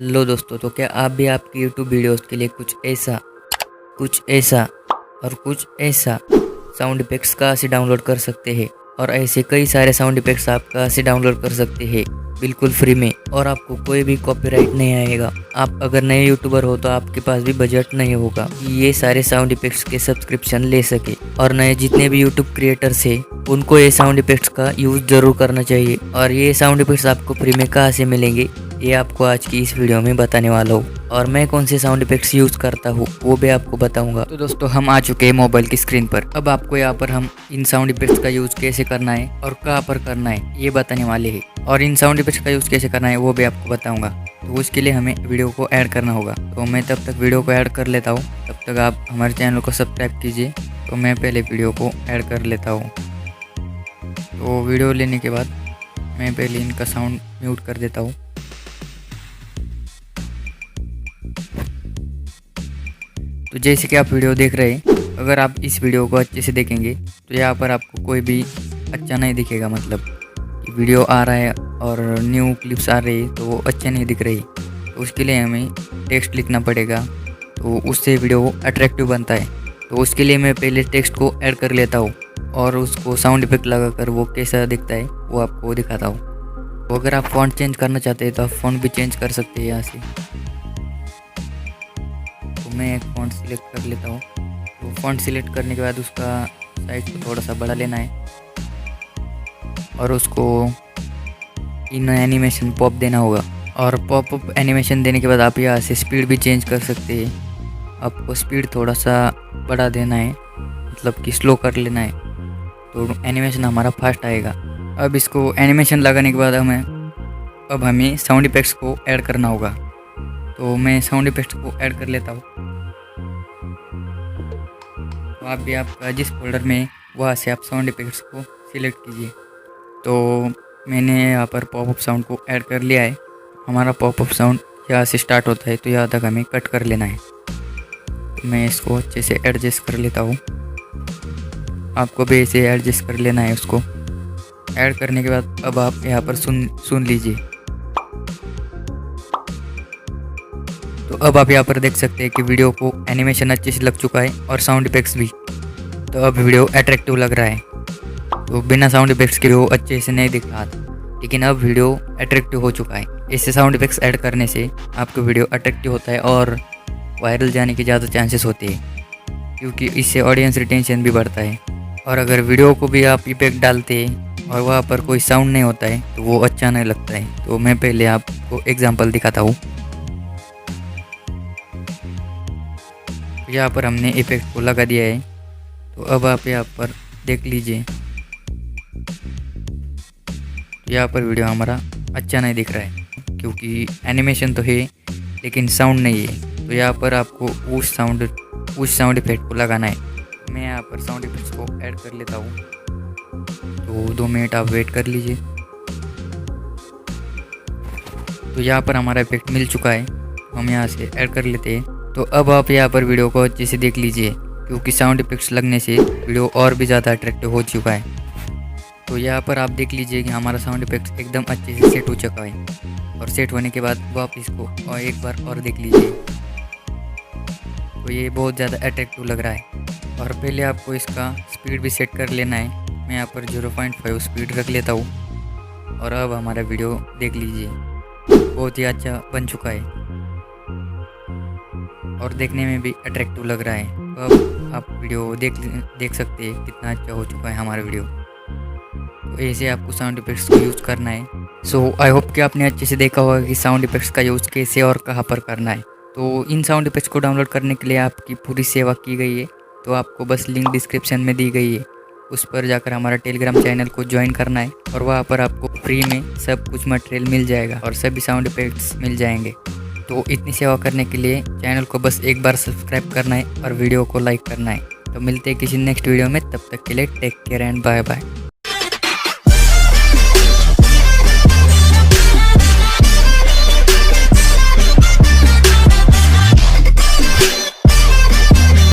लो दोस्तों, तो क्या आप भी आपकी यूट्यूब वीडियोस के लिए कुछ ऐसा और कुछ ऐसा साउंड इफेक्ट्स कहाँ से डाउनलोड कर सकते हैं। और ऐसे कई सारे साउंड इफेक्ट्स आप कहाँ से डाउनलोड कर सकते हैं बिल्कुल फ्री में, और आपको कोई भी कॉपीराइट नहीं आएगा। आप अगर नए यूट्यूबर हो तो आपके पास भी बजट नहीं होगा कि ये सारे साउंड इफेक्ट्स के सब्सक्रिप्शन ले सके। और नए जितने भी यूट्यूब क्रिएटर्स हैं उनको ये साउंड इफेक्ट्स का यूज़ ज़रूर करना चाहिए। और ये साउंड इफेक्ट्स आपको फ्री में कहाँ से मिलेंगे ये आपको आज की इस वीडियो में बताने वाला हूँ। और मैं कौन से साउंड इफेक्ट्स यूज़ करता हूँ वो भी आपको बताऊंगा। तो दोस्तों, हम आ चुके हैं मोबाइल की स्क्रीन पर। अब आपको यहाँ पर हम इन साउंड इफेक्ट्स का यूज़ कैसे करना है और कहाँ पर करना है ये बताने वाले हैं। और इन साउंड इफेक्ट्स का यूज़ कैसे करना है वो भी आपको बताऊंगा। तो उसके लिए हमें वीडियो को ऐड करना होगा। तो मैं तब तक वीडियो को ऐड कर लेता हूँ, तब तक आप हमारे चैनल को सब्सक्राइब कीजिए। तो मैं पहले वीडियो को ऐड कर लेता हूँ। तो वीडियो लेने के बाद मैं पहले इनका साउंड म्यूट कर देता हूँ। तो जैसे कि आप वीडियो देख रहे हैं, अगर आप इस वीडियो को अच्छे से देखेंगे तो यहाँ पर आपको कोई भी अच्छा नहीं दिखेगा। मतलब कि वीडियो आ रहा है और न्यू क्लिप्स आ रही है तो वो अच्छे नहीं दिख रही। तो उसके लिए हमें टेक्स्ट लिखना पड़ेगा, तो उससे वीडियो अट्रैक्टिव बनता है। तो उसके लिए मैं पहले टेक्स्ट को ऐड कर लेता हूँ और उसको साउंड इफेक्ट लगाकर वो कैसा दिखता है वो आपको दिखाता हूँ। तो अगर आप फ़ॉन्ट चेंज करना चाहते हैं तो आप फ़ॉन्ट भी चेंज कर सकते हैं यहाँ से। तो मैं एक फ़ॉन्ट सिलेक्ट कर लेता हूँ। तो फ़ॉन्ट सिलेक्ट करने के बाद उसका साइज को थोड़ा सा बढ़ा लेना है और उसको इन एनिमेशन पॉप देना होगा। और पॉप अप एनिमेशन देने के बाद आप यहाँ से स्पीड भी चेंज कर सकते हैं। आपको स्पीड थोड़ा सा बढ़ा देना है, मतलब कि स्लो कर लेना है, तो एनिमेशन हमारा फास्ट आएगा। अब इसको एनिमेशन लगाने के बाद हमें साउंड इफेक्ट्स को ऐड करना होगा। तो मैं साउंड इफेक्ट्स को ऐड कर लेता हूँ। तो आप भी आपका जिस फोल्डर में वहाँ से आप साउंड इफेक्ट्स को सिलेक्ट कीजिए। तो मैंने यहाँ पर पॉपअप साउंड को ऐड कर लिया है। हमारा पॉपअप साउंड यहाँ से स्टार्ट होता है तो यहाँ तक हमें कट कर लेना है। तो मैं इसको अच्छे से एडजस्ट कर लेता हूँ। आपको भी ऐसे एडजस्ट कर लेना है। उसको ऐड करने के बाद अब आप यहाँ पर सुन लीजिए। तो अब आप यहाँ पर देख सकते हैं कि वीडियो को एनिमेशन अच्छे से लग चुका है और साउंड इफेक्ट्स भी। तो अब वीडियो अट्रैक्टिव लग रहा है। तो बिना साउंड इफेक्ट्स के वीडियो अच्छे से नहीं दिख रहा था, लेकिन अब वीडियो अट्रैक्टिव हो चुका है। इससे साउंड इफेक्ट्स ऐड करने से आपका वीडियो अट्रैक्टिव होता है और वायरल जाने के ज़्यादा चांसेस होते हैं, क्योंकि इससे ऑडियंस रिटेंशन भी बढ़ता है। और अगर वीडियो को भी आप इफेक्ट डालते हैं और वहाँ पर कोई साउंड नहीं होता है तो वो अच्छा नहीं लगता है। तो मैं पहले आपको एग्जाम्पल दिखाता हूँ। यहाँ पर हमने इफेक्ट को लगा दिया है। तो अब आप यहाँ पर देख लीजिए, यहाँ पर वीडियो हमारा अच्छा नहीं दिख रहा है, क्योंकि एनिमेशन तो है लेकिन साउंड नहीं है। तो यहाँ पर आपको उस साउंड इफेक्ट को लगाना है। मैं यहाँ पर साउंड इफेक्ट्स को ऐड कर लेता हूँ। तो 2 मिनट आप वेट कर लीजिए। तो यहाँ पर हमारा इफेक्ट मिल चुका है, हम यहाँ से ऐड कर लेते हैं। तो अब आप यहाँ पर वीडियो को अच्छे से देख लीजिए, क्योंकि साउंड इफेक्ट्स लगने से वीडियो और भी ज़्यादा अट्रैक्टिव हो चुका है। तो यहाँ पर आप देख लीजिए कि हमारा साउंड इफेक्ट्स एकदम अच्छे से सेट हो चुका है। और सेट होने के बाद वो आप इसको और एक बार और देख लीजिए। तो ये बहुत ज़्यादा अट्रैक्टिव लग रहा है। और पहले आपको इसका स्पीड भी सेट कर लेना है। मैं यहाँ पर 0.5 स्पीड रख लेता हूँ। और अब हमारा वीडियो देख लीजिए, बहुत ही अच्छा बन चुका है और देखने में भी अट्रैक्टिव लग रहा है। अब आप वीडियो देख सकते हैं कितना अच्छा हो चुका है हमारा वीडियो। तो ऐसे आपको साउंड इफेक्ट्स को यूज़ करना है। सो आई होप कि आपने अच्छे से देखा होगा कि साउंड इफेक्ट्स का यूज़ कैसे और कहाँ पर करना है। तो इन साउंड इफेक्ट्स को डाउनलोड करने के लिए आपकी पूरी सेवा की गई है। तो आपको बस लिंक डिस्क्रिप्शन में दी गई है, उस पर जाकर हमारा टेलीग्राम चैनल को ज्वाइन करना है। और वहाँ पर आपको फ्री में सब कुछ मटेरियल मिल जाएगा और सभी साउंड इफेक्ट्स मिल जाएंगे। तो इतनी सेवा करने के लिए चैनल को बस एक बार सब्सक्राइब करना है और वीडियो को लाइक करना है। तो मिलते हैं किसी नेक्स्ट वीडियो में, तब तक के लिए take care and bye bye.